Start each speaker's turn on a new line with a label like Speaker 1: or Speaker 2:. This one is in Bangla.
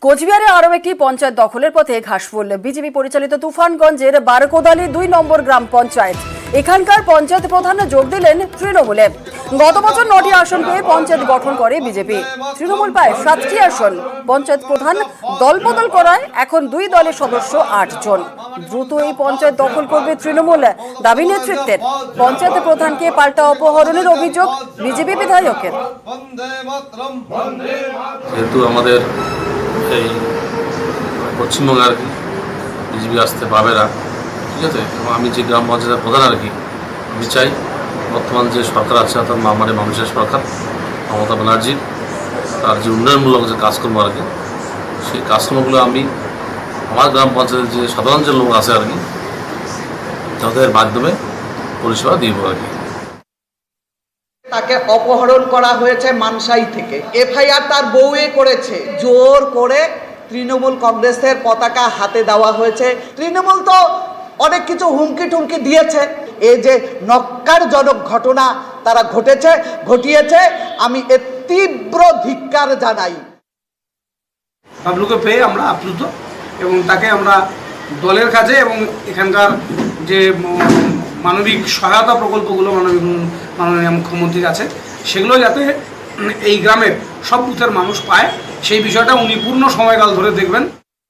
Speaker 1: কোচবিহারে আরও একটি পঞ্চায়েত দখলের পথে ঘাসফুল। বিজেপি পরিচালিত তুফানগঞ্জের বারকোদালি 2 নম্বর গ্রাম পঞ্চায়েত। এখানকার পঞ্চায়েত প্রধান যোগ দিলেন তৃণমূলে। গত বছর 9টি আসন পেয়ে পঞ্চায়েত গঠন করে বিজেপি। তৃণমূল পায় 7টি আসন। পঞ্চায়েত প্রধান দলবদল করায় এখন 2 দলের সদস্য 8 জন। দ্রুত এই পঞ্চায়েত দখল করবে তৃণমূল দাবি নেতৃত্বের। পঞ্চায়েত প্রধানকে পাল্টা অপহরণের অভিযোগ বিজেপি বিধায়কের।
Speaker 2: যেহেতু আমাদের এই পশ্চিমবঙ্গে আর কি বিজেপি আসতে পারবে না, ঠিক আছে, এবং আমি যে গ্রাম পঞ্চায়েতের প্রধান আর কি, আমি চাই বর্তমান যে সরকার আছে অর্থাৎ মানুষের সরকার মমতা ব্যানার্জির তার যে উন্নয়নমূলক যে কাজকর্ম আর কি, সেই কাজকর্মগুলো আমি আমার গ্রাম পঞ্চায়েতের যে সাধারণ যে লোক আছে আর কি তাদের মাধ্যমে পরিষেবা দিব আর কি।
Speaker 3: তাকে অপহরণ করা হয়েছে মানসাই থেকে। এফআইআর তার বউয়ে করেছে। জোর করে তৃণমূল কংগ্রেসের পতাকা হাতে দেওয়া হয়েছে। তৃণমূল তো অনেক কিছু হুমকি টুমকি দিয়েছে। এই যে নক্কারজনক ঘটনা তারা ঘটিয়েছে, আমি এর তীব্র ধিক্কার জানাই।
Speaker 4: বাবলুকে পেয়ে আমরা আপ্লুত এবং তাকে আমরা দলের কাছে এবং এখানকার যে মানবিক সহায়তা প্রকল্পগুলো মাননীয় মুখ্যমন্ত্রীর আছে সেগুলো যাতে এই গ্রামের সব বুথের মানুষ পায় সেই বিষয়টা উনি পূর্ণ সময়কাল ধরে দেখবেন।